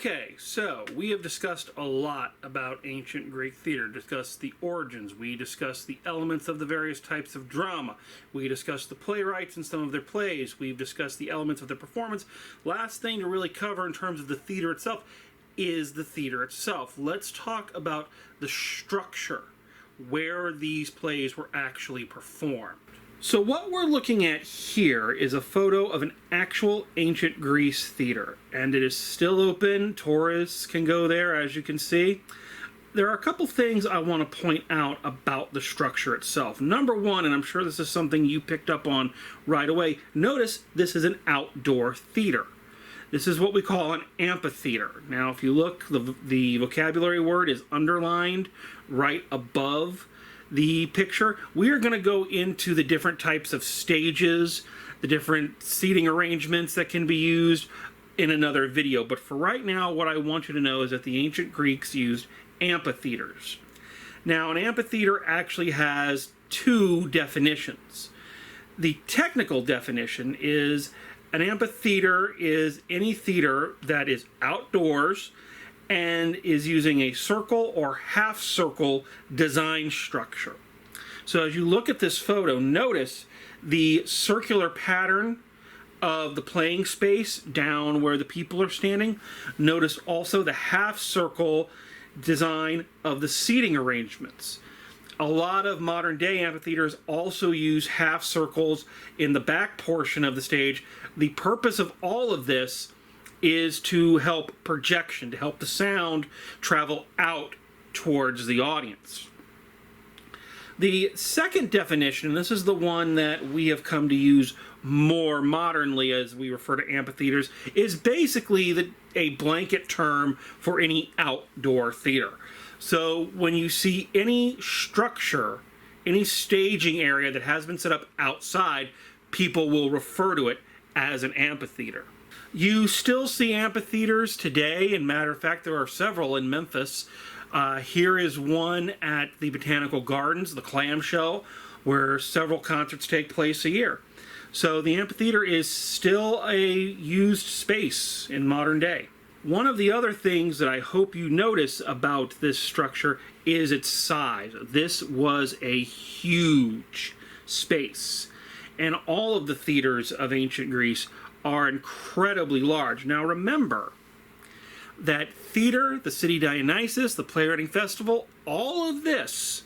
Okay, so we have discussed a lot about ancient Greek theater, discussed the origins, we discussed the elements of the various types of drama, we discussed the playwrights and some of their plays, we've discussed the elements of the performance. Last thing to really cover in terms of the theater itself is the theater itself. Let's talk about the structure, where these plays were actually performed. So what we're looking at here is a photo of an actual ancient Greece theater, and it is still open. Tourists can go there, as you can see. There are a couple things I want to point out about the structure itself. Number one, and I'm sure this is something you picked up on right away, notice this is an outdoor theater. This is what we call an amphitheater. Now, if you look, the vocabulary word is underlined right above the picture. We are going to go into the different types of stages, the different seating arrangements that can be used in another video. But for right now, what I want you to know is that the ancient Greeks used amphitheaters. Now, an amphitheater actually has two definitions. The technical definition is an amphitheater is any theater that is outdoors and is using a circle or half-circle design structure. So as you look at this photo, notice the circular pattern of the playing space down where the people are standing. Notice also the half-circle design of the seating arrangements. A lot of modern-day amphitheaters also use half circles in the back portion of the stage. The purpose of all of this is to help projection, to help the sound travel out towards the audience. The second definition, and this is the one that we have come to use more modernly as we refer to amphitheaters, is basically a blanket term for any outdoor theater. So when you see any structure, any staging area that has been set up outside, people will refer to it as an amphitheater. You still see amphitheaters today, and matter of fact, there are several in Memphis. Here is one at the Botanical Gardens, the Clamshell, where several concerts take place a year. So the amphitheater is still a used space in modern day. One of the other things that I hope you notice about this structure is its size. This was a huge space, and all of the theaters of ancient Greece are incredibly large. Now remember that theater, the City Dionysus, the Playwriting Festival, all of this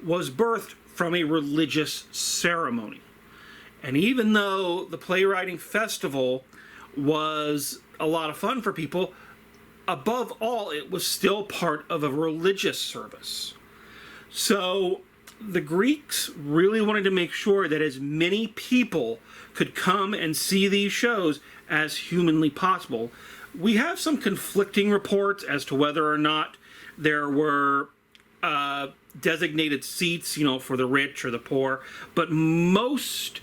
was birthed from a religious ceremony. And even though the Playwriting Festival was a lot of fun for people, above all, it was still part of a religious service. So the Greeks really wanted to make sure that as many people could come and see these shows as humanly possible. We have some conflicting reports as to whether or not there were designated seats, for the rich or the poor, but most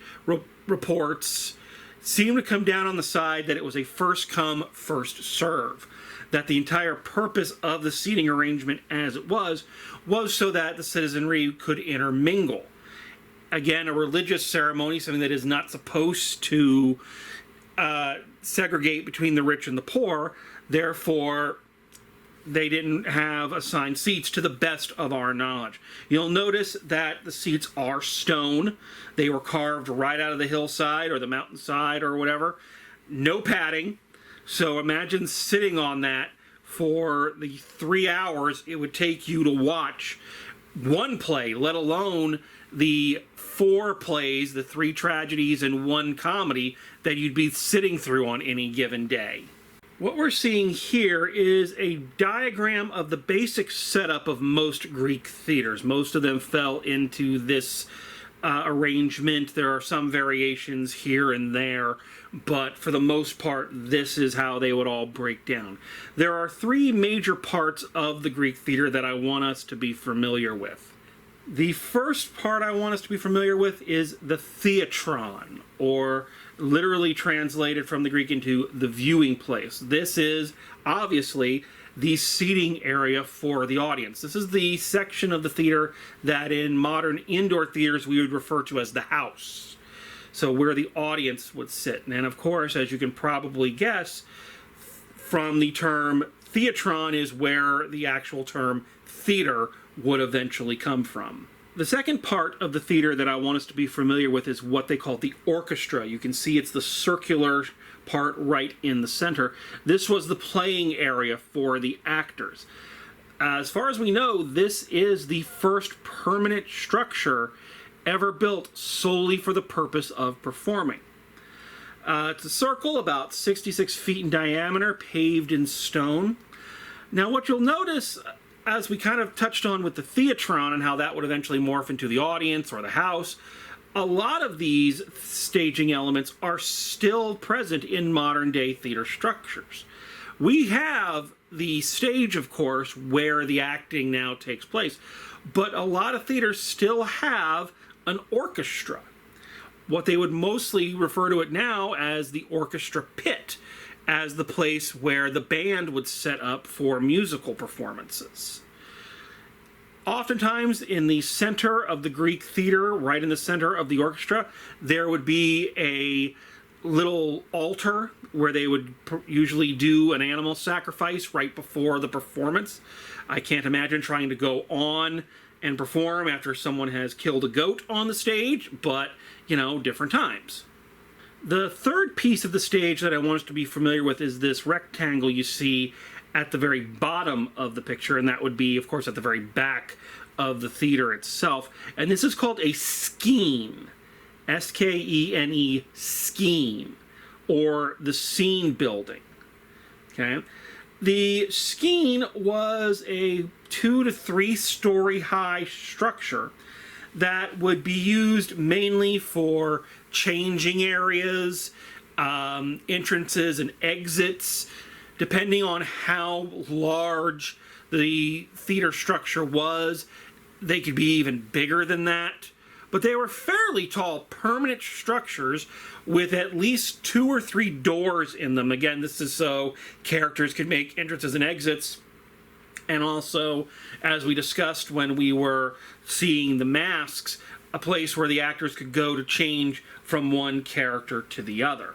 reports seem to come down on the side that it was a first come, first serve. That the entire purpose of the seating arrangement as it was so that the citizenry could intermingle. Again, a religious ceremony, something that is not supposed to segregate between the rich and the poor. Therefore, they didn't have assigned seats to the best of our knowledge. You'll notice that the seats are stone. They were carved right out of the hillside or the mountainside or whatever. No padding. So imagine sitting on that for the 3 hours it would take you to watch one play, let alone the 4 plays, the 3 tragedies and 1 comedy that you'd be sitting through on any given day. What we're seeing here is a diagram of the basic setup of most Greek theaters. Most of them fell into this arrangement. There are some variations here and there, but for the most part, this is how they would all break down. There are 3 major parts of the Greek theater that I want us to be familiar with. The first part I want us to be familiar with is the theatron, or literally translated from the Greek into the viewing place. This is obviously the seating area for the audience. This is the section of the theater that in modern indoor theaters we would refer to as the house. So where the audience would sit. And of course, as you can probably guess, from the term theatron is where the actual term theater would eventually come from. The second part of the theater that I want us to be familiar with is what they call the orchestra. You can see it's the circular part right in the center. This was the playing area for the actors. As far as we know, this is the first permanent structure ever built solely for the purpose of performing. It's a circle about 66 feet in diameter, paved in stone. Now what you'll notice, as we kind of touched on with the theatron and how that would eventually morph into the audience or the house, a lot of these staging elements are still present in modern day theater structures. We have the stage, of course, where the acting now takes place, but a lot of theaters still have an orchestra. What they would mostly refer to it now as the orchestra pit, as the place where the band would set up for musical performances. Oftentimes in the center of the Greek theater, right in the center of the orchestra, there would be a little altar where they would usually do an animal sacrifice right before the performance. I can't imagine trying to go on and perform after someone has killed a goat on the stage, but, you know, different times. The third piece of the stage that I want us to be familiar with is this rectangle you see at the very bottom of the picture, and that would be, of course, at the very back of the theater itself. And this is called a skene. S-K-E-N-E, skene, or the scene building. Okay? The skene was a 2 to 3 story high structure that would be used mainly for changing areas, entrances and exits, depending on how large the theater structure was. They could be even bigger than that. But they were fairly tall, permanent structures with at least 2 or 3 doors in them. Again, this is so characters could make entrances and exits. And also, as we discussed when we were seeing the masks, a place where the actors could go to change from one character to the other.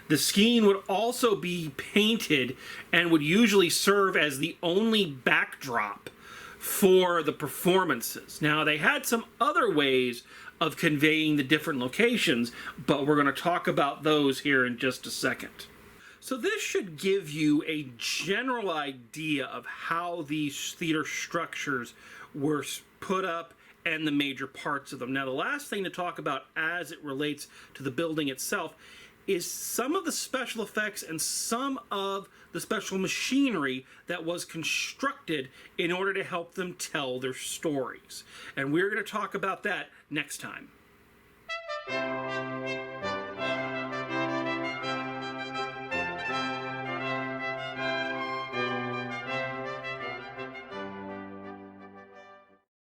The skene would also be painted and would usually serve as the only backdrop for the performances. Now, they had some other ways of conveying the different locations, but we're going to talk about those here in just a second. So this should give you a general idea of how these theater structures were put up and the major parts of them. Now, the last thing to talk about as it relates to the building itself is some of the special effects and some of the special machinery that was constructed in order to help them tell their stories. And we're going to talk about that next time.